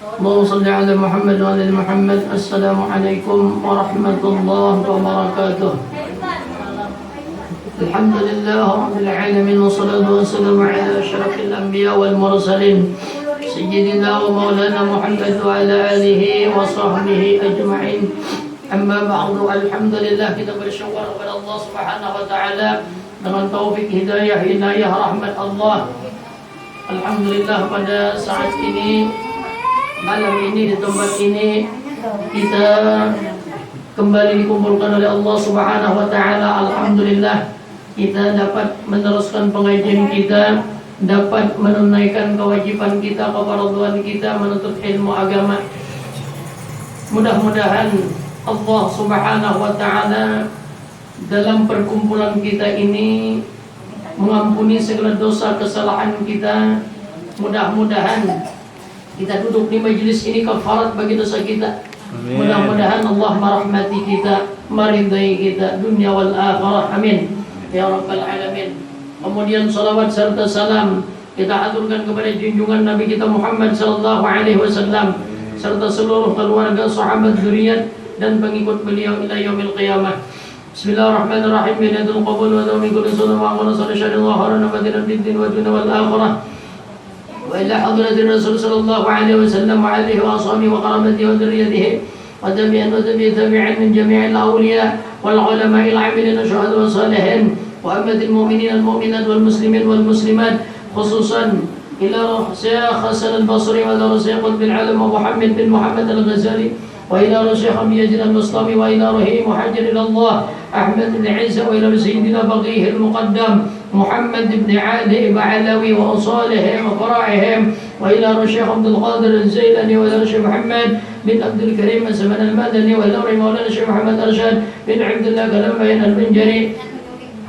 اللهم صل على محمد وعلى ال محمد. Assalamualaikum warahmatullahi wabarakatuh. Alhamdulillah rabbil alamin wassalatu wassalamu ala asyrafil anbiya wal mursalin sayyidina wa maulana Muhammad wa ala alihi wa sahbihi ajma'in. Amma ba'du. Alhamdulillah, kita bersyukur kepada Allah Subhanahu wa taala dengan taufik hidayah rahmat Allah. Alhamdulillah, pada saat ini, malam ini, di tempat ini, kita kembali dikumpulkan oleh Allah Subhanahu wa taala. Alhamdulillah, kita dapat meneruskan pengajian kita, dapat menunaikan kewajiban kita, keperluan kita menuntut ilmu agama. Mudah-mudahan Allah Subhanahu wa taala dalam perkumpulan kita ini mengampuni segala dosa kesalahan kita. Mudah-mudahan kita duduk di majelis ini kafarat bagi dosa kita. Amin. Mudah-mudahan Allah merahmati kita, meridai kita dunia wal akhirah. Amin ya rabbal alamin. Kemudian salawat serta salam kita aturkan kepada junjungan Nabi kita Muhammad sallallahu alaihi wasallam serta seluruh keluarga, sahabat, zuriat dan pengikut beliau ila yaumil qiyamah. Bismillahirrahmanirrahim. Binatul qabul wa min kulli sunnah wa nasal syarrin wa harana madinan bid-din wa dunya wal akhirah. وإلى حضرة الرسول صلى الله عليه وسلم وعليه وأصحابه وقرابته وذريته وتابعين من جميع الأولياء والعلماء العاملين والشهداء والصالحين وأمة المؤمنين المؤمنات والمسلمين والمسلمات، خصوصا إلى شيخ حسن البصري وإلى شيخ قطب العالم محمد بن محمد الغزالي وإلى شيخ أبي يزيد البسطامي وإلى رهيم محجر إلى الله أحمد بن عيسى وإلى سيدنا بقيه المقدم محمد بن علي بعلوي وأصالهم وفرائهم وإلى الشيخ عبد القادر الزيلاني وإلى الشيخ محمد بن عبد الكريم الزمن المدني وإلى مولانا الشيخ محمد أرشاد بن عبد الله كلام البنجري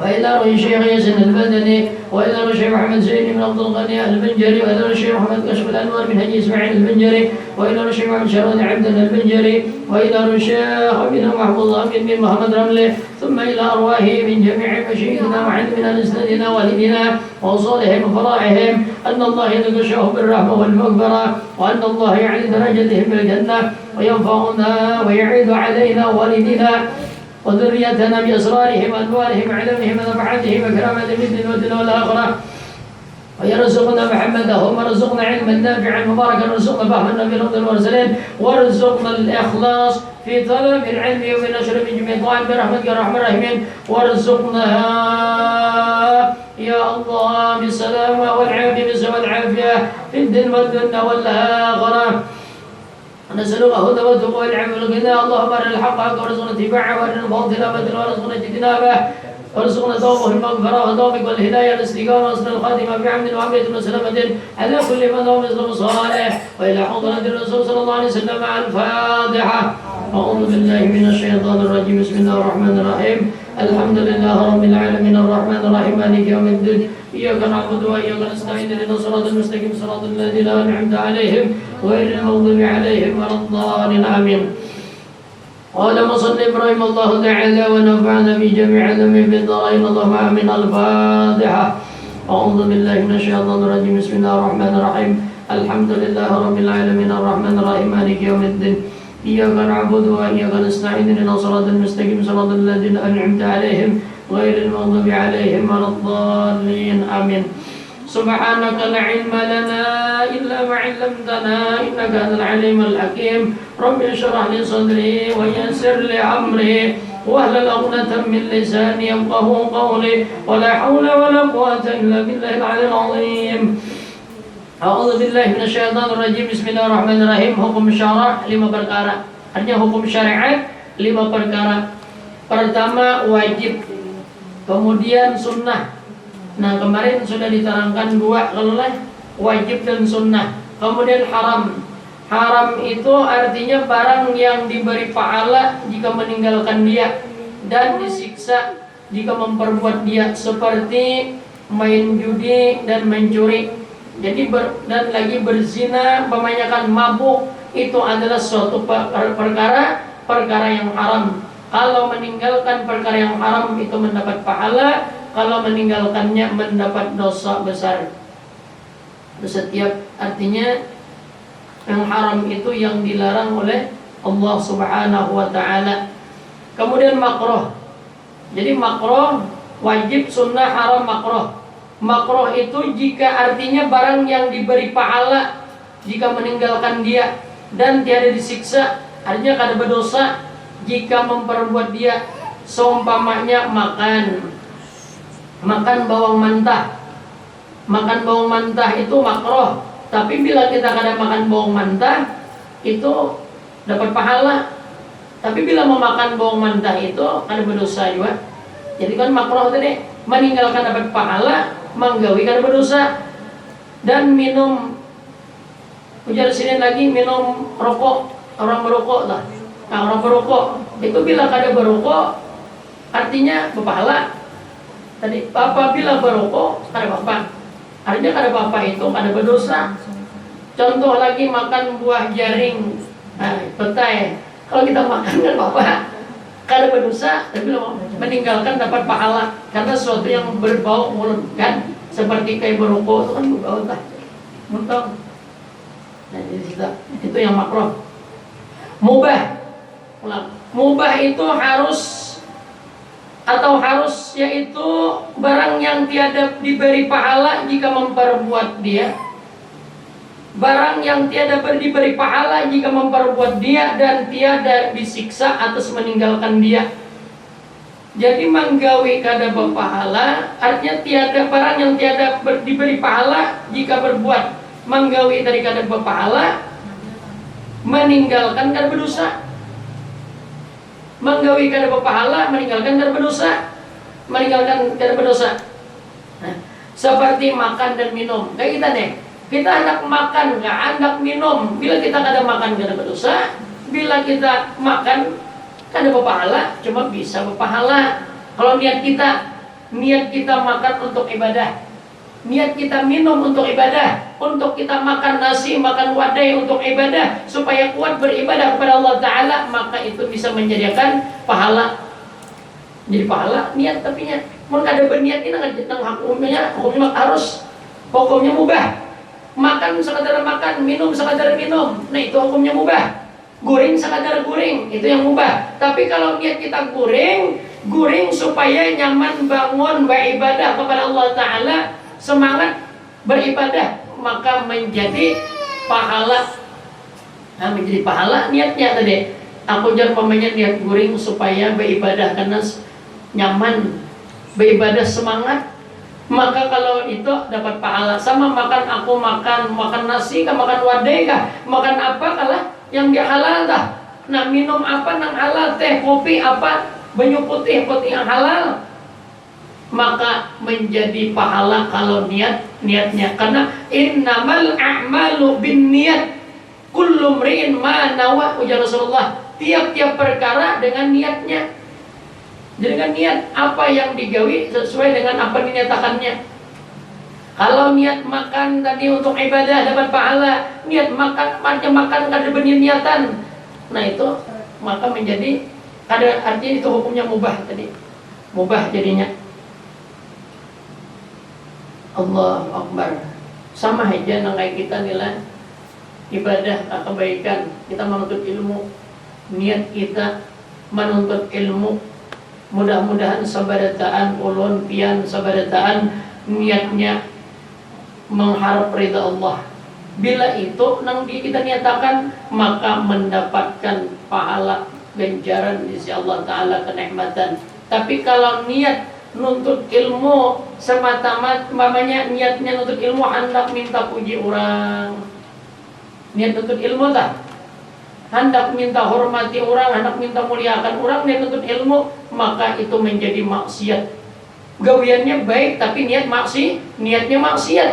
وإلى الشيخ ياسين المدني وإلى الشيخ محمد زين بن عبد الغني البنجري وإلى الشيخ محمد كشف الأنوار بن حجي إسماعيل البنجري وإلى الشيخ محمد شراد عبد البنجري وإلى الشيخ بن محفوظ أمين بن محمد رملي، ثم إلى أرواحه من جميع مشايخنا وعلمنا لأسندنا والدنا وأوصالهم وفرائهم أن الله يتغشاه بالرحمة والمغفرة وأن الله يعلي درجتهم بالجنة وينفعنا ويعيد علينا والدنا وذريتنا بأسرارهم وأنوارهم وعلمهم ونفعاتهم وكرامتهم في الدنيا والدنيا والآخرة، ويرزقنا محمدهم ورزقنا علما نافعا مباركا وارزقنا فهم النبي والمرسلين وارزقنا الإخلاص في طلب العلم ونشر من جميع الطاعات برحمتك يا أرحم الراحمين، وارزقنا يا الله بالسلامة والعافية والعافية في الدنيا والدنيا والآخرة. نسألك هدى والتقى والعلم والغنى. اللهم أرنا الحق حقا وارزقنا اتباعه وأرنا الباطل باطلا وارزقنا اجتنابه وارزقنا توبه المغفرة وتوفيق والهداية والاستقامة وحسن الخاتمة بعمد وعافية وسلامة على كل من هو مثل صالح وإلى حضرة الرسول صلى الله عليه وسلم. الفاتحة. أعوذ بالله من الشيطان الرجيم. بسم الله الرحمن الرحيم. الحمد لله رب العالمين الرحمن الرحيم مالك يوم الدين إياك نعبد وإياك نستعين اهدنا الصراط المستقيم صراط الذين أنعمت عليهم غير المغضوب عليهم ولا الضالين آمين. قال مصنف إبراهيم الله تعالى ونفعنا بجميع علمه في الدارين اللهم آمين. الفاتحة. أعوذ بالله من الشيطان الرجيم. بسم الله الرحمن الرحيم. الحمد لله رب العالمين الرحمن الرحيم مالك يوم الدين إياك نعبد وإياك نستعين اهدنا الصراط المستقيم صراط الذين أنعمت عليهم غير المغضوب عليهم ولا الضالين آمين. سبحانك لا علم لنا إلا ما علمتنا إنك أنت العليم الحكيم. رب اشرح لي صدري ويسر لي أمري واحلل عقدة من لساني يفقهوا قولي ولا حول ولا قوة إلا بالله العلي العظيم. A'udzu billahi minasyaitonir rajim. Bismillahirrahmanirrahim. Hukum syara' 5 perkara. Artinya hukum syariat 5 perkara. Pertama wajib, kemudian sunnah. Nah, kemarin sudah diterangkan 2 kalau wajib dan sunnah. Kemudian haram. Haram itu artinya barang yang diberi pahala jika meninggalkan dia dan disiksa jika memperbuat dia, seperti main judi dan mencuri. Jadi dan lagi berzina, kebanyakan mabuk, itu adalah suatu perkara yang haram. Kalau meninggalkan perkara yang haram itu mendapat pahala, kalau meninggalkannya mendapat dosa besar. Setiap artinya Yang haram itu yang dilarang oleh Allah Subhanahu wa taala. Kemudian makruh. Jadi makruh, wajib, sunnah, haram, makruh. Makruh itu jika artinya barang yang diberi pahala jika meninggalkan dia dan tiada disiksa, artinya kada berdosa jika memperbuat dia. Seumpamanya makan bawang mentah. Makan bawang mentah itu makruh. Tapi bila kita kada makan bawang mentah itu dapat pahala. Tapi bila memakan bawang mentah itu kada berdosa juga. Jadi kan makruh tadi, meninggalkan dapat pahala, menggawi kada berdosa. Dan minum, ujar sini lagi, minum rokok, orang merokok lah. Nah, orang berokok itu bila kada berokok artinya berpahala. Tadi apabila berokok kada apa-apa. Artinya kada apa-apa itu kada berdosa. Contoh lagi makan buah jaring, petai. Kalau kita makan kan apa-apa, kada berdosa, tapi meninggalkan dapat pahala karena sesuatu yang berbau mulut kan, seperti kayak berokok itu kan berbau tah, muntah. Nah, itu yang makruh. Mubah, mubah itu harus yaitu barang yang tiada diberi pahala jika memperbuat dia. Barang yang tiada diberi pahala jika memperbuat dia dan tiada disiksa atas meninggalkan dia. Jadi menggawi kada berpahala artinya tiada barang yang tiada diberi pahala jika berbuat. Menggawi dari kada berpahala, meninggalkan kada berdosa. Menggawi kada berpahala, meninggalkan kada berdosa. Meninggalkan kada berdosa. Nah, seperti makan dan minum. Kayak kita nih. Kita hendak makan, nggak hendak minum. Bila kita kada makan, kada berdosa. Bila kita makan, kada berpahala, cuma bisa berpahala. Kalau niat kita makan untuk ibadah, niat kita minum untuk ibadah, untuk kita makan nasi, makan wadai untuk ibadah, supaya kuat beribadah kepada Allah Ta'ala, maka itu bisa menjadikan pahala. Jadi pahala, niat tapi nya. Mun kada berniat ini hukumnya harus, hukumnya mubah. Makan sekadar makan, minum sekadar minum, nah itu hukumnya mubah. Guring sekadar guring, itu yang mubah. Tapi kalau niat kita guring supaya nyaman bangun beribadah kepada Allah Ta'ala, semangat beribadah, maka menjadi pahala. Nah, menjadi pahala niatnya tadi. Aku jangan pemainnya niat guring supaya beribadah karena nyaman, beribadah semangat. Maka kalau itu dapat pahala. Sama makan nasi kah, makan wadai kah, makan apa kalah yang dia halal dah. Nah, minum apa nang halal, teh, kopi apa, banyu putih yang halal, maka menjadi pahala kalau niatnya. Karena innamal a'malu binniyat kullu mri'in ma nawa, ujar Rasulullah. Tiap-tiap perkara dengan niatnya. Jadi dengan niat apa yang digawi sesuai dengan apa dinyatakannya. Kalau niat makan tadi untuk ibadah dapat pahala, niat makan kada berniatan, nah itu maka menjadi kada, artinya itu hukumnya mubah tadi, mubah jadinya. Allahu Akbar. Sama aja nang kayak kita nilai ibadah kebaikan, kita menuntut ilmu, niat kita menuntut ilmu. Mudah-mudahan sabarataan ulun pian sabarataan niatnya mengharap ridha Allah. Bila itu nang kita nyatakan, maka mendapatkan pahala ganjaran di sisi Allah Ta'ala, kenikmatan. Tapi kalau niat nuntut ilmu semata-mata, mamanya niatnya nuntut ilmu hendak minta puji orang, niat nuntut ilmu tak, hendak minta hormati orang, hendak minta muliakan orang, niat nuntut ilmu, maka itu menjadi maksiat. Gawiannya baik tapi niatnya maksiat.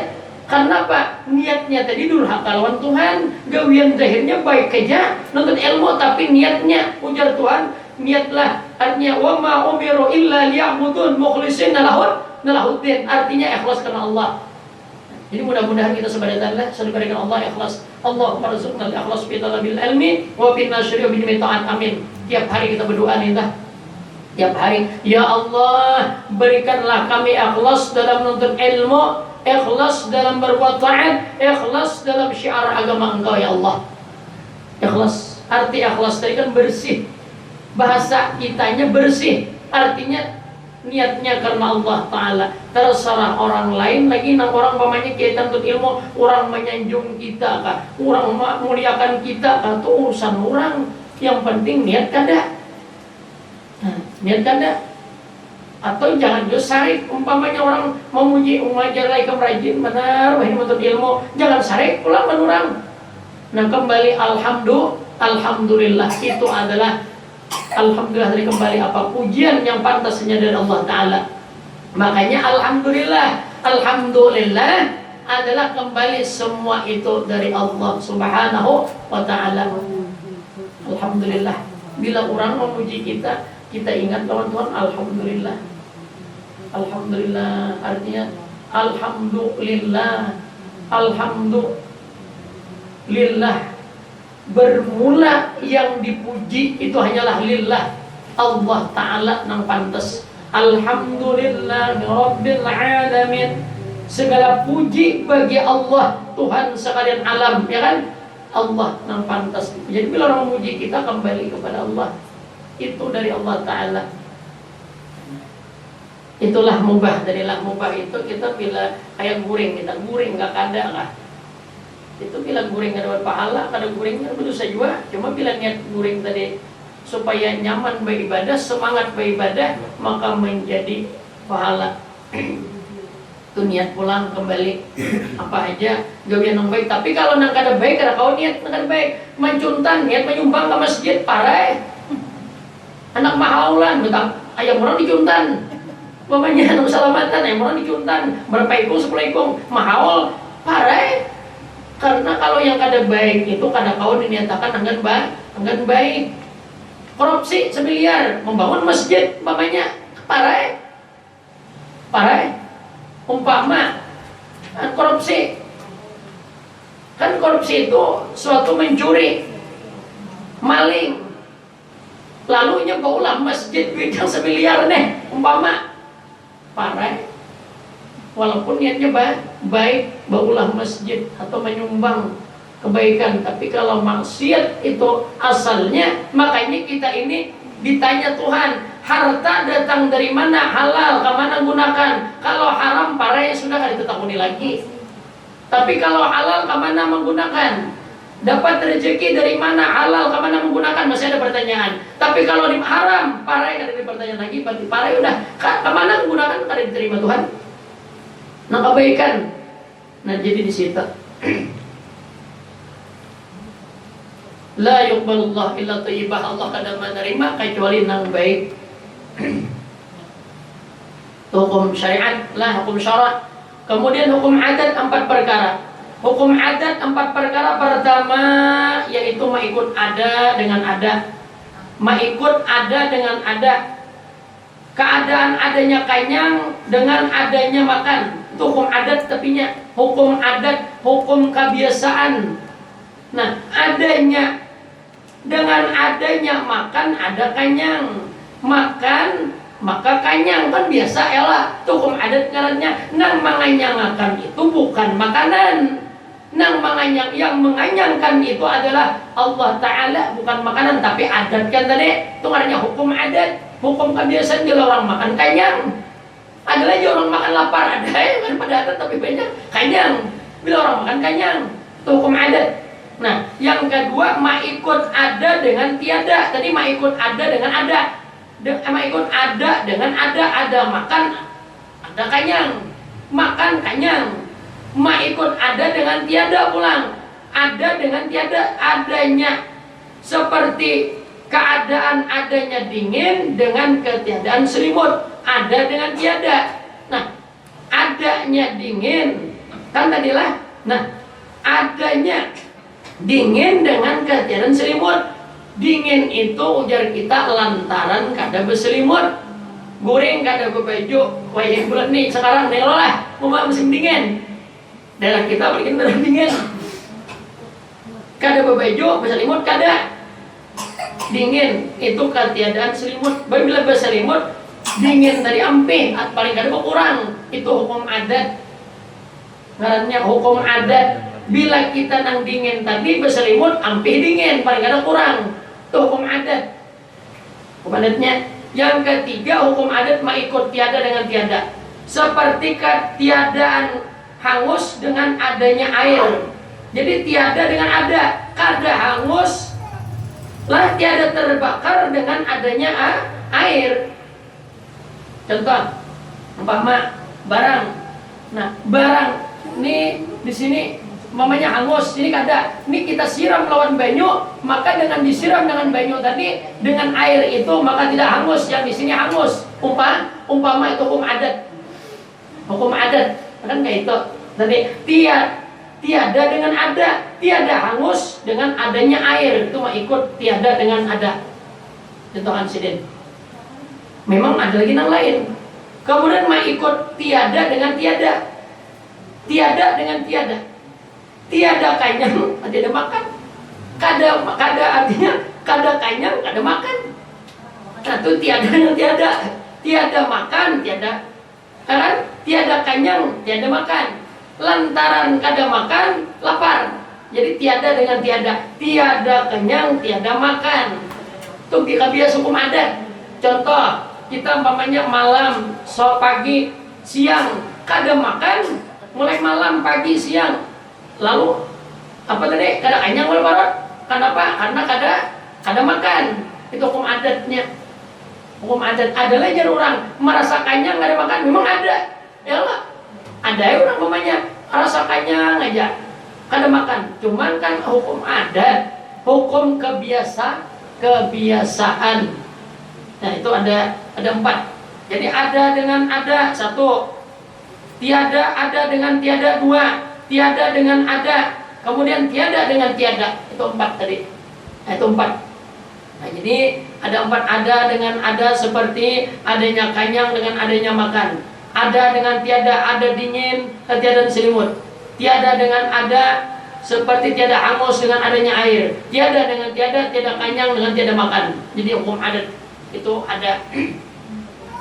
Karena apa? Niatnya tadi durhaka lawan Tuhan. Gawian zahirnya baik aja, nuntut ilmu, tapi niatnya, ujar Tuhan, niatlah, artinya wa ma umiru illa liya'budun mukhlishina lahuddin, artinya ikhlas karena Allah. Jadi mudah-mudahan kita sebenarnya selalu berikan Allah ikhlas. Allahumma rzuqna al-ikhlas fi talabil ilmi wa fi nasyri wa bi ta'at, amin. Tiap hari kita berdoa nih dah. Tiap hari, ya Allah, berikanlah kami ikhlas dalam menuntut ilmu, ikhlas dalam berbuat taat, ikhlas dalam syiar agama Engkau ya Allah. Ikhlas, arti ikhlas tadi kan bersih. Bahasa kitanya bersih, artinya niatnya karena Allah Ta'ala. Terserah orang lain lagi, orang pamannya kita tuntut ilmu, orang menyanjung kita kah, orang muliakan kita kah, itu urusan orang. Yang penting niat kada. Nah, niat kada. Atau jangan juga sarik, umpamanya orang memuji umajalai rajin benar wahai menuntut ilmu, jangan sarik pulang menurang. Nah kembali alhamdulillah itu adalah alhamdulillah dari kembali apa pujian yang pantasnya dari Allah Ta'ala. Makanya alhamdulillah adalah kembali semua itu dari Allah Subhanahu wa Ta'ala. Alhamdulillah. Bila orang memuji kita, kita ingat kawan-kawan, alhamdulillah. Alhamdulillah artinya alhamdulillah. Alhamdulillah. Bermula yang dipuji itu hanyalah lillah, Allah Ta'ala nang pantas. Alhamdulillah Rabbil Alamin. Segala puji bagi Allah, Tuhan sekalian alam, ya kan? Allah nang pantas. Jadi bila orang memuji kita kembali kepada Allah, itu dari Allah Ta'ala. Itulah mubah. Darilah mubah itu kita bila kayak guring, kita guring gak kada lah. Itu bila guring ada pahala, kada guring kan berdosa juga. Cuma bila niat guring tadi supaya nyaman beribadah, semangat beribadah, maka menjadi pahala. Itu niat pulang kembali apa aja gawian yang baik. Tapi kalau nang kada baik, kada kau niat nang kada baik, mencuntan niat menyumbang ke masjid parah. Anak mahaulan betang ayam orang dicuntan. Mamanya anak salamatan ayam orang dicuntan. Berapa ikung 10 ikung mahaul parah. Karena kalau yang kada baik itu kada kau diniatakan enggan baik. Korupsi 1 miliar, membangun masjid mamanya parah. Umpama korupsi. Kan korupsi itu suatu mencuri, maling. Lalu nyebaulah masjid duit yang 1 miliar nih, umpama parah. Walaupun niatnya baik, baulah masjid atau menyumbang kebaikan. Tapi kalau maksiat itu asalnya, makanya kita ini ditanya Tuhan, harta datang dari mana, halal, kemana gunakan. Kalau haram, parah sudah tidak ditakuni lagi. Tapi kalau halal, kemana menggunakan? Dapat rezeki dari mana, halal, kemana menggunakan? Masih ada pertanyaan. Tapi kalau haram, parah tidak ada pertanyaan lagi. Berarti parah udah, kemana menggunakan? Kada diterima Tuhan. Nah kebaikan. Nah jadi di situ. La yuqbalullah illa thayyibah. Allah kada menerima kecuali nang baik. Hukum syariat lah, hukum syarak. Kemudian hukum adat 4 perkara. Hukum adat 4 perkara. Pertama yaitu mengikut ada dengan ada. Mengikut ada dengan ada. Keadaan adanya kanyang dengan adanya makan. Itu hukum adat tepinya. Hukum adat, hukum kebiasaan. Nah, adanya dengan adanya makan ada kanyang. Makan maka kanyang kan biasa elah. Itu hukum adat ngarannya. Nang menganyangakan itu bukan makanan. Nang yang menganyangkan itu adalah Allah Ta'ala, bukan makanan tapi adat kan tadi. Itu ngarannya hukum adat. Hukum kebiasaan bila orang makan kanyang. Ada lagi orang makan lapar, ada kan pada adat tapi banyak kanyang. Bila orang makan kanyang, itu hukum adat. Nah, yang kedua mengikut ada dengan tiada. Tadi mengikut ada dengan ada. Mengikut ada dengan ada makan, ada kanyang. Makan kanyang. Mengikut ada dengan tiada pulang. Ada dengan tiada, adanya seperti keadaan adanya dingin dengan ketiadaan selimut. Ada dengan tiada. Nah, adanya dingin kan tadilah. Nah, adanya dingin dengan ketiadaan selimut. Dingin itu ujar kita lantaran kada berselimut. Goreng kada berbaju. Wah yang bulan nih sekarang nih lah mau musim dingin. Daerah kita bikin daerah dingin. Kada berbaju, berselimut kada. Dingin itu ketiadaan selimut. Bila berselimut dingin dari ampih paling kada berkurang. Itu hukum adat. ngarannya hukum adat. Bila kita nang dingin tadi berselimut ampih dingin, paling ada kurang. Itu hukum adat. Hukum adatnya. Yang ketiga, hukum adat mengikut tiada dengan tiada. Seperti ketiadaan hangus dengan adanya air. Jadi tiada dengan ada. Kada hangus lah tiada terbakar dengan adanya air. Contoh, umpama barang. Nah, barang ini di sini mamanya hangus, ini kada. Ini kita siram lawan banyu, maka dengan disiram dengan banyu tadi dengan air itu maka tidak hangus, yang di sini hangus. Umpama itu hukum adat. Hukum adat kan kayak itu. Tadi tiada dengan ada, tiada hangus dengan adanya air, itu mah ikut tiada dengan ada. Contoh insiden. Memang ada lagi yang lain. Kemudian mah ikut tiada dengan tiada. Tiada dengan tiada. Tiada kanyang, tiada makan. Kada artinya kada kanyang, kada makan. Nah, itu tiada dengan tiada. Tiada makan, tiada. Kan? Tiada kanyang, tiada makan. Lantaran kada makan, lapar. Jadi tiada dengan tiada. Tiada kenyang, tiada makan. Itu biasa hukum adat. Contoh, kita umpamanya malam, pagi, siang, kada makan, mulai malam, pagi, siang. Lalu apa tadi? Kada kenyang mulai parot. Kenapa? Karena kada makan. Itu hukum adatnya. Hukum adat. Ada lagi orang merasa kenyang kada makan, memang ada. Ya lah. Ada orang umpamanya rasa kenyang aja kada makan. Cuman kan hukum adat, hukum kebiasaan. Nah, itu ada 4. Jadi ada dengan ada 1. Tiada ada dengan tiada 2. Tiada dengan ada, kemudian tiada dengan tiada. Itu 4 tadi. Nah, itu 4. Nah, jadi ada 4. Ada dengan ada seperti adanya kanyang dengan adanya makan. Ada dengan tiada, ada dingin, tiada selimut. Tiada dengan ada seperti tiada hangus dengan adanya air. Tiada dengan tiada, tiada kanyang dengan tiada makan. Jadi hukum adat itu ada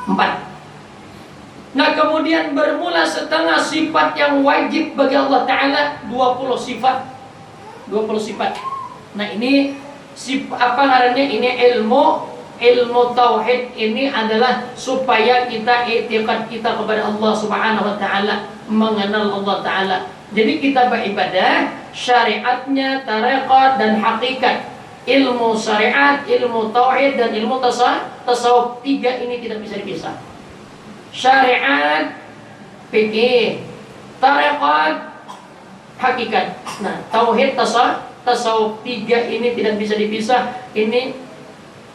4. Nah, kemudian bermula setengah sifat yang wajib bagi Allah Ta'ala. 20 sifat. 20 sifat. Nah, ini apa ngarannya? Ini ilmu tauhid. Ini adalah supaya kita i'tiqad kita kepada Allah Subhanahu wa Ta'ala, mengenal Allah Ta'ala. Jadi kita beribadah, syariatnya, tarekat dan hakikat. Ilmu syariat, ilmu tauhid dan ilmu tasawuf. 3 ini tidak bisa dipisah. Syariat, fikih, tarekat, hakikat. Nah, tauhid, tasawuf 3 ini tidak bisa dipisah. Ini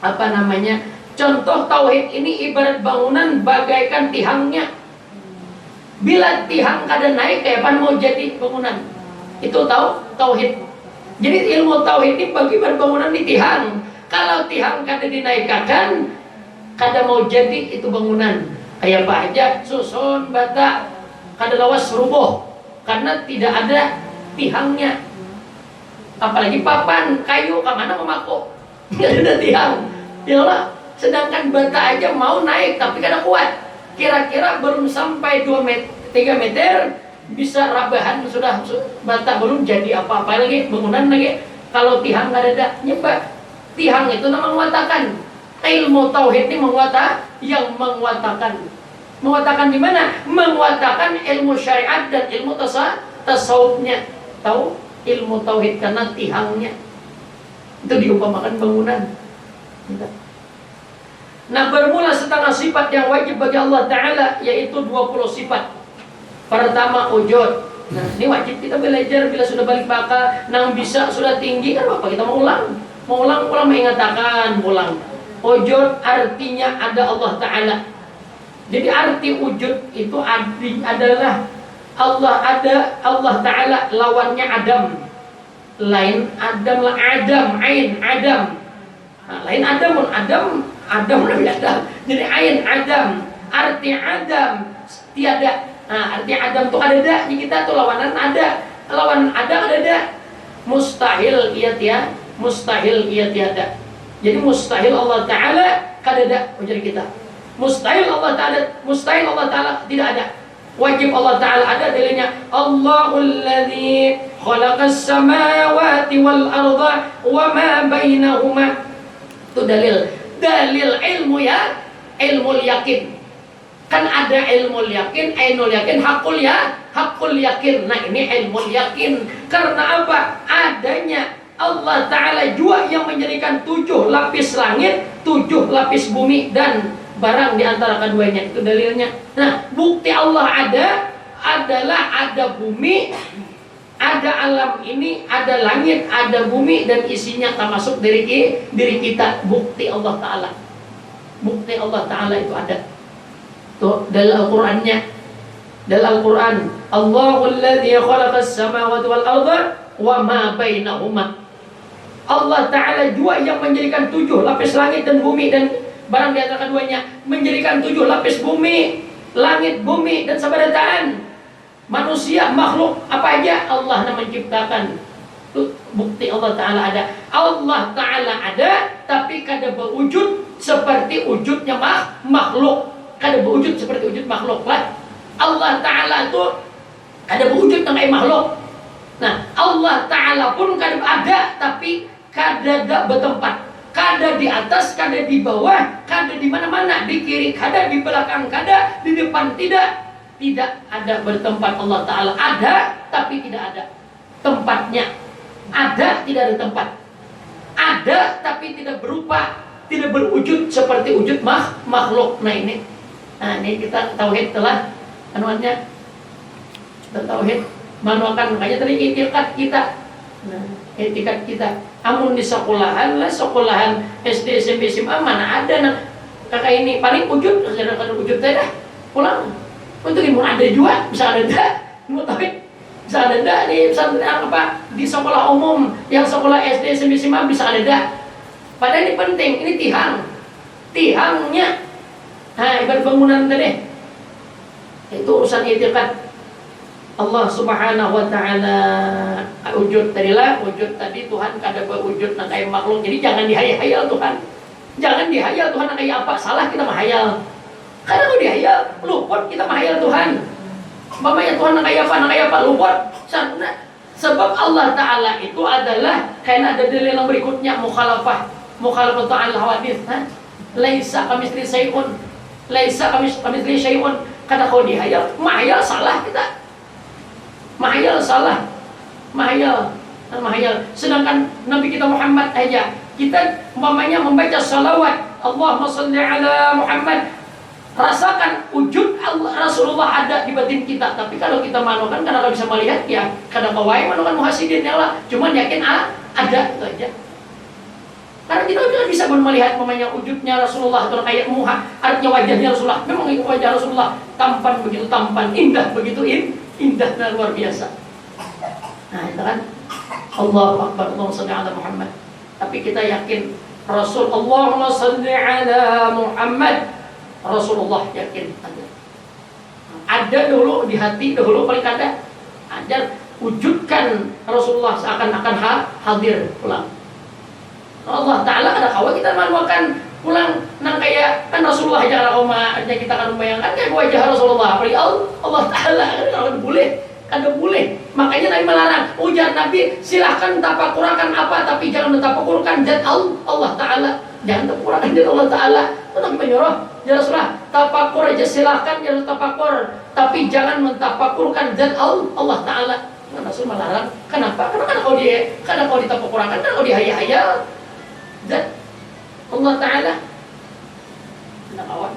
apa namanya? Contoh tauhid ini ibarat bangunan bagaikan tihangnya. Bila tihang kada naik, kayak apa mau jadi bangunan? Itu tauhid. Jadi ilmu tauhid ini bagaimana bangunan di tihang. Kalau tihang kada dinaikkan, kada mau jadi itu bangunan. Kayak apa aja, susun, bata, kada lawas rubuh karena tidak ada tihangnya. Apalagi papan kayu, kemana memaku? Tidak ada tihang. Yalah, sedangkan bata aja mau naik tapi kada kuat. Kira-kira belum sampai 3 meter bisa rabahan sudah bata, belum jadi apa-apa lagi, bangunan lagi. Kalau tihang kada ada nyebab. Tihang itu nama menguatakan. Ilmu tauhid ini menguatakan di mana? Menguatakan ilmu syariat dan ilmu tasawufnya. Tahu ilmu tauhid karena tihangnya itu diumpamakan bangunan. Nah, bermula setengah sifat yang wajib bagi Allah Ta'ala, yaitu 20 sifat. Pertama, wujud. Nah, ini wajib kita belajar. Bila sudah balik bakal, nang bisa sudah tinggi kan apa kita mau ulang mengatakan ulang. Wujud artinya ada Allah Ta'ala. Jadi arti wujud itu adalah Allah ada, Allah Ta'ala lawannya Adam. Lain Adam lah, Ain Adam. Nah, lain Adam lebih ada. Jadi Ain Adam. Arti Adam tiada. Nah, arti Adam itu ada. Jadi kita tuh lawanan ada. Lawan ada. Mustahil ia tiada. Jadi mustahil Allah Ta'ala kadada ujar kita. Mustahil Allah Ta'ala tidak ada. Wajib Allah Ta'ala ada dalilnya. Allahul ladzi khalaqas samawati wal arda wa ma bainahuma. Itu dalil. Dalil ilmu ya, ilmu yakin. Kan ada ilmu yakin, ainul yakin, hakul yakin. Nah ini ilmu yakin. Karena apa? Adanya Allah Ta'ala jua yang menjadikan 7 lapis langit, 7 lapis bumi dan barang di antara keduanya. Itu dalilnya. Nah, bukti Allah adalah ada bumi, ada alam ini, ada langit, ada bumi dan isinya termasuk diri kita. Bukti Allah Ta'ala. Bukti Allah Ta'ala itu ada. Tuh, dalam Al-Qur'annya. Dalam Al-Qur'an, Allahul ladzi khalaqas samawati wal arda wa ma bainahuma. Allah Ta'ala jua yang menjadikan 7 lapis langit dan bumi dan barang di antara keduanya, menjadikan 7 lapis bumi, langit, bumi dan sabarataan, manusia, makhluk apa aja Allah yang menciptakan. Itu bukti Allah Ta'ala ada. Allah Ta'ala ada, tapi kada berwujud seperti wujudnya makhluk. Kada berwujud seperti wujud makhluk lah. Allah Ta'ala itu kada berwujud dengan makhluk. Nah, Allah Ta'ala pun kada ada, tapi kada gak bertempat. Kada di atas, kada di bawah, kada di mana-mana, di kiri kada, di belakang kada, di depan tidak. Tidak ada bertempat Allah Ta'ala. Ada, tapi tidak ada tempatnya. Ada, tidak ada tempat. Ada, tapi tidak berupa, tidak berwujud seperti wujud makhluk. Nah ini kita tauhid telah anuannya. Kita tauhid manuakan, makanya tadi itikat kita. Nah, etikat kita. Amun di sekolahan lah, sekolahan SD, SMP, SMA mana ada nah kakak ini paling wujud, ada wujud saya dah pulang. Untuk imun ada juga, bisa ada dah. Mau tahu bisa ada dah di pesantren apa di sekolah umum, yang sekolah SD, SMP, SMA bisa ada dah. Padahal ini penting, ini tihangnya. Nah, ibarat bangunan tadi. Itu urusan etikat. Allah Subhanahu wa Ta'ala wujud tadilah, wujud tadi Tuhan kada berwujud nak kayak makhluk. Jadi jangan dihayal Tuhan. Jangan dihayal Tuhan nak kayak apa. Salah kita menghayal. Karena kalau dihayal luput kita menghayal Tuhan. Mamanya Tuhan nak kayak apa luput. Sebab Allah Ta'ala itu adalah karena ada dalil yang berikutnya mukhalafah ta'ala hawadith. Laisa kamitsli syai'un. Laisa kamitsli syai'un. Karena kalau dihayal, menghayal salah kita. Mahayal salah, mahayal. Sedangkan Nabi kita Muhammad aja, kita umpamanya membaca salawat, Allahumma shalli ala Muhammad, rasakan wujud Allah Rasulullah ada di batin kita. Tapi kalau kita manukan karena bisa melihat ya, kadang kawai manukan muhasidin ya lah, cuman yakin ada itu aja. Karena kita juga bisa melihat umpamanya wujudnya Rasulullah atau kayak muha, artinya wajahnya Rasulullah. Memang itu wajah Rasulullah tampan begitu tampan, indah begitu indah dan luar biasa. Nah itu kan Allahu Akbar, Allahumma shalli ala Muhammad. Tapi kita yakin Rasul, Allahumma shalli ala Muhammad, Rasulullah yakin ada dulu di hati dahulu paling ada wujudkan Rasulullah seakan-akan hadir pulang. Allah Ta'ala ada kawan kita manuakan pulang nang kayak kan Rasulullah aja kalau aja kita kan membayangkan kayak wajah Rasulullah apalagi Allah Ta'ala kan kada boleh. Makanya Nabi melarang ujar Nabi silahkan tapakurakan apa tapi jangan tapakurakan zat Allah Ta'ala. Jangan tapakurakan zat Allah Ta'ala. Nabi menyuruh ya Rasulullah tapakur aja silahkan jangan tapakur tapi jangan mentapakurkan zat Allah Ta'ala. Nah, Rasul melarang. Kenapa? Karena kalau ditapakurakan kan kalau dihayal zat Allah Ta'ala. Nah kawan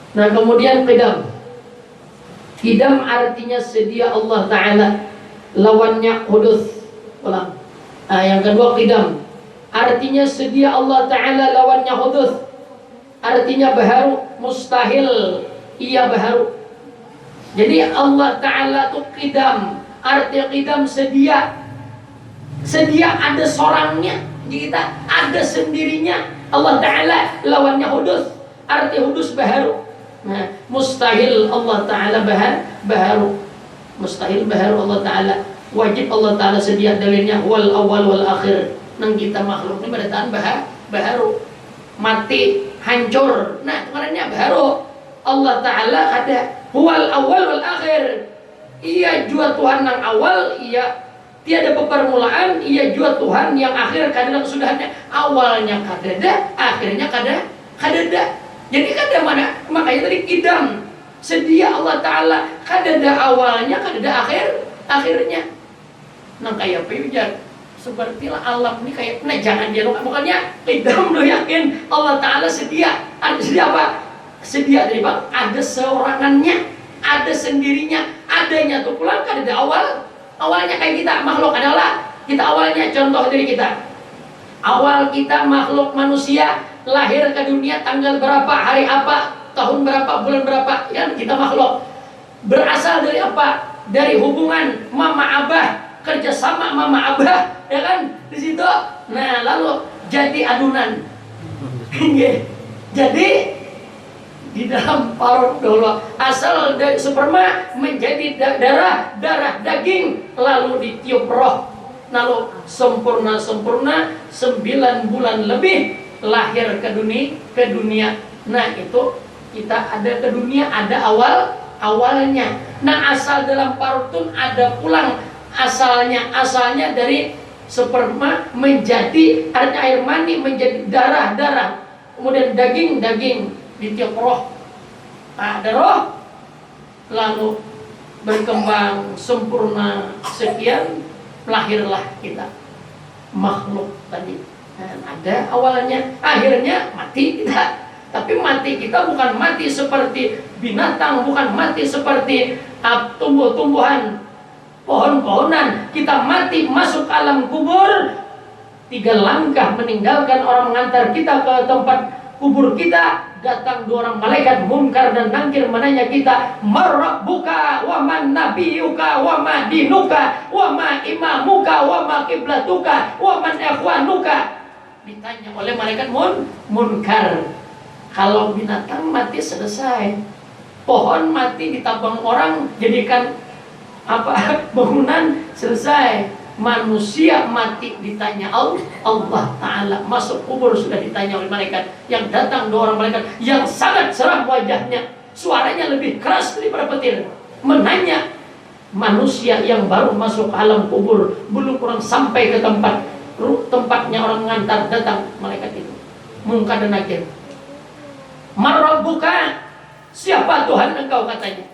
nah kemudian qidam artinya sedia Allah Ta'ala, lawannya hudus ulang. Nah yang kedua qidam artinya sedia Allah Ta'ala, lawannya hudus artinya baharu, mustahil ia baharu. Jadi Allah Ta'ala itu qidam, arti qidam sedia ada sorangnya kita, ada sendirinya. Allah Ta'ala lawannya hudus, arti hudus baharu. Nah, mustahil Allah Ta'ala baharu, mustahil baharu Allah Ta'ala. Wajib Allah Ta'ala sedia dalilnya wal awal wal akhir. Nang kita makhluk ini berdasarkan baharu. mati, hancur. Nah, Tuhannya baru. Allah Ta'ala ada huwal awal wal akhir. Ia jua Tuhan yang awal, ia tiada permulaan, ia jua Tuhan yang akhir kadang sudahnya. Awalnya kadada, akhirnya kadada. Jadi kada mana? Makanya tadi kidam sedia Allah Ta'ala kadada awalnya, kadada akhirnya. Nah kayak pijar sepertilah alam ini kayak jangan dia bukannya kidam lo yakin Allah Ta'ala sedia. Ada sedia apa? Sedia dari bang, ada seorangannya, ada sendirinya, adanya tuh pulang kan ada awalnya kayak kita makhluk adalah kita awalnya contoh dari kita awal kita makhluk manusia lahir ke dunia tanggal berapa, hari apa, tahun berapa, bulan berapa, kan kita makhluk berasal dari apa? Dari hubungan mama abah, kerjasama mama abah, ya kan di situ. Nah lalu jadi adunan, jadi di dalam parut dulu asal dari sperma menjadi darah daging lalu ditiup roh lalu sempurna 9 bulan lebih lahir ke dunia. Nah itu kita ada ke dunia ada awalnya. Nah asal dalam parut pun ada pulang asalnya dari sperma menjadi air mani menjadi darah kemudian daging ditiup roh, ada roh lalu berkembang sempurna sekian lahirlah kita makhluk tadi. Dan ada awalnya akhirnya mati kita, tapi mati kita bukan mati seperti binatang, bukan mati seperti tumbuh-tumbuhan, pohon-pohonan. Kita mati masuk alam kubur 3 langkah meninggalkan orang mengantar kita ke tempat kubur kita. Datang 2 orang malaikat munkar dan nakir menanya kita, marrabbuka wa man nabiyuka wa ma dinuka wa ma imamuka wa ma kiblatuka wa man ikhwanuka. Ditanya oleh malaikat munkar. Kalau binatang mati selesai, pohon mati ditabang orang jadikan bangunan selesai. Manusia mati ditanya Allah Ta'ala, masuk kubur sudah ditanya oleh malaikat. Yang datang 2 orang malaikat yang sangat seram wajahnya, suaranya lebih keras daripada petir, menanya manusia yang baru masuk alam kubur, belum kurang sampai ke tempatnya orang mengantar. Datang malaikat itu Munkar dan Nakir. Marrabbuka, siapa Tuhan engkau, katanya.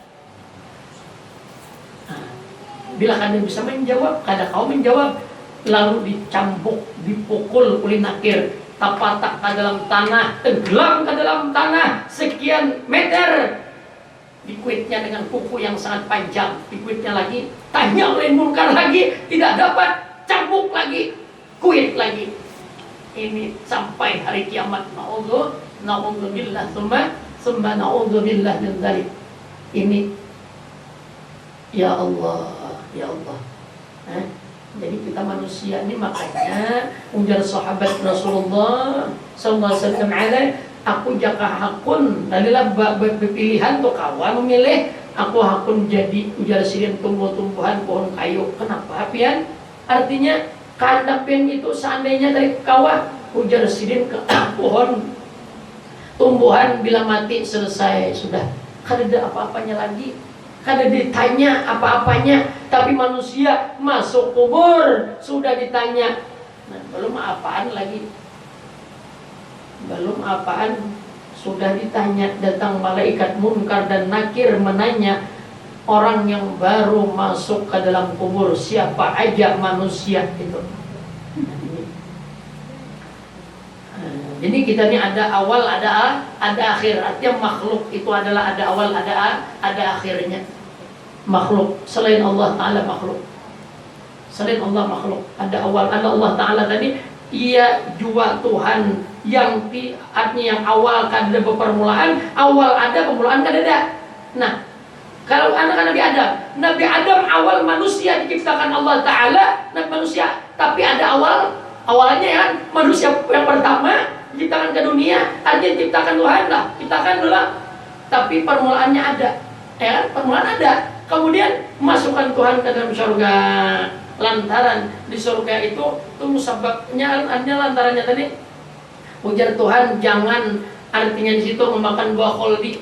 Bila kalian bisa menjawab, kada kau menjawab, lalu dicambuk, dipukul oleh Nakir, tapatak ke dalam tanah, tenggelam ke dalam tanah sekian meter, dikuitnya dengan kuku yang sangat panjang, dikuitnya lagi, tanya oleh Munkar lagi, tidak dapat, cambuk lagi, kuit lagi. Ini sampai hari kiamat. Na'udzubillah, summa na'udzubillah min dzalik. Ini ya Allah. Jadi kita manusia ini, makanya ujar sahabat Rasulullah sallallahu alaihi wasallam, aku jaka hakun dalilah pilihan tuh kawan memilih, aku hakun jadi ujar sirin tumbuh-tumbuhan pohon kayu. Kenapa pian? Artinya karena pian itu seandainya dari kawah ujar sirin ke pohon tumbuhan bila mati selesai sudah, kada ada apa-apanya lagi. Kada ditanya apa-apanya. Tapi manusia masuk kubur sudah ditanya. Nah, belum apaan lagi, belum apaan sudah ditanya. Datang malaikat Munkar dan Nakir menanya orang yang baru masuk ke dalam kubur, siapa aja manusia itu. Jadi kita ini ada awal, ada akhir. Artinya makhluk itu adalah ada awal, ada akhirnya. Makhluk selain Allah Ta'ala makhluk, selain Allah makhluk, ada awal, ada Allah Ta'ala tadi. Ia jua Tuhan yang artinya yang awal kan ada permulaan, awal ada, permulaan kan ada. Nah, kalau anak-anak Nabi Adam awal manusia diciptakan Allah Ta'ala, Nabi manusia, tapi ada awalnya kan, manusia yang pertama diciptakan ke dunia, artinya diciptakan Tuhan lah, ciptakan dulu, tapi permulaannya ada, ya kan, permulaan ada. Kemudian masukkan Tuhan ke dalam surga, lantaran di surga itu musababnya lantarannya tadi Ujar Tuhan, jangan, artinya di situ memakan buah kholdi.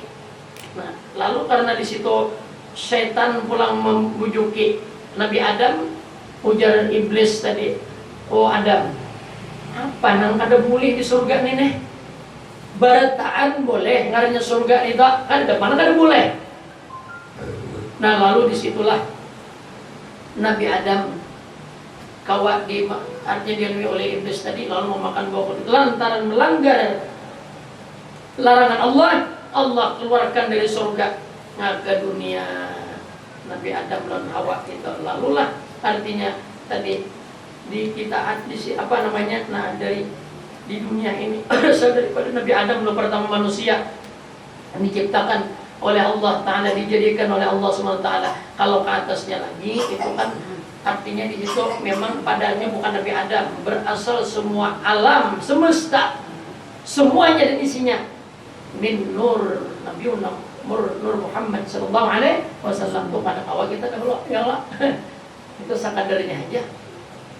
Nah, lalu karena di situ setan pulang membujuki Nabi Adam, ujar iblis tadi, oh Adam, apa nang kada boleh di surga nih nih? Barataan boleh, ngarannya surga itu kan depan kada boleh. Nah lalu disitulah Nabi Adam kawat di artinya dilalui oleh iblis tadi, lalu memakan buah kholdi lantaran melanggar larangan Allah. Allah keluarkan dari surga ke dunia Nabi Adam dan Hawa itu. Lalulah artinya tadi di kita di apa namanya, nah dari di dunia ini daripada Nabi Adam belum pertama manusia diciptakan oleh Allah Ta'ala, dijadikan oleh Allah SWT. Kalau ke atasnya lagi itu kan artinya di situ memang padanya bukan Nabi Adam, berasal semua alam semesta semuanya dan isinya min nur Nabiuna Nur Muhammad sallallahu alaihi wasallam. Tuh pada awal kita dahulu ya Allah itu sakadarnya aja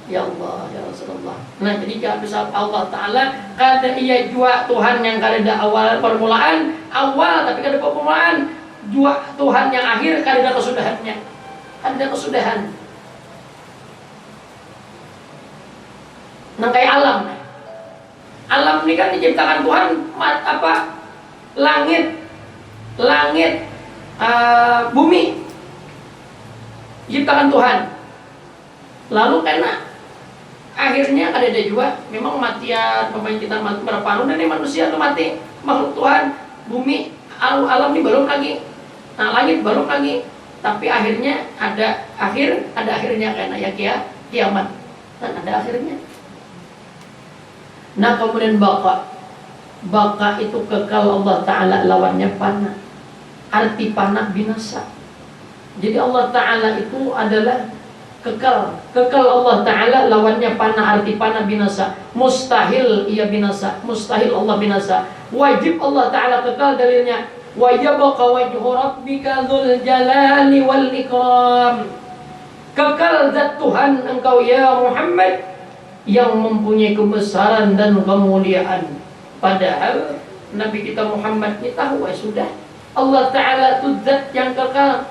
ya Allah ya Rasulullah. Nah jadi kalau bisa Allah Ta'ala kada ia jua Tuhan yang kada awal permulaan awal tapi kada permulaan, jua Tuhan yang akhir kada kesudahannya, kada kesudahan. Nah kayak alam ini kan diciptakan Tuhan apa, langit, bumi diciptakan Tuhan. Lalu karena akhirnya ada juga memang matian pemain kita berapa dan manusia itu mati, makhluk Tuhan, bumi, alam ini belum lagi, nah langit belum lagi, tapi akhirnya ada akhirnya karena ya kiamat kan ada akhirnya. Nah kemudian baka itu kekal Allah Ta'ala, lawannya panah. Arti panah binasa. Jadi Allah Ta'ala itu adalah kekal Allah Ta'ala, lawannya panah, arti panah binasa. Mustahil ia binasa, mustahil Allah binasa. Wajib Allah Ta'ala kekal, dalilnya wa yabqa wajhu rabbika dzul jalali wal ikram. Kekal zat Tuhan engkau ya Muhammad yang mempunyai kebesaran dan kemuliaan. Padahal Nabi kita Muhammad ini tahu sudah Allah Ta'ala itu zat yang kekal,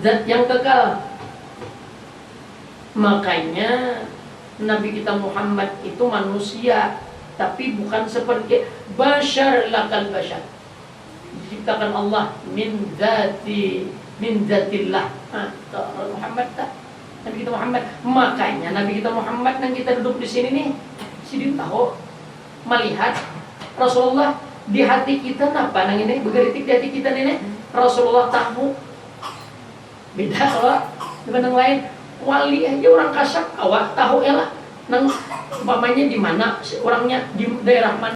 zat yang kekal. Makanya Nabi kita Muhammad itu manusia, tapi bukan seperti bashar lakal bashar, diciptakan Allah min zatillah. Muhammad tak, Nabi kita Muhammad. Makanya Nabi kita Muhammad yang kita duduk di sini nih, sidin tahu melihat Rasulullah di hati kita napa nang ini bergeritik di hati kita nih Rasulullah tahu. Beda kalau dengan yang lain, wali aja orang kasar awak tahu ya lah nang umpamanya di mana orangnya, di daerah mana.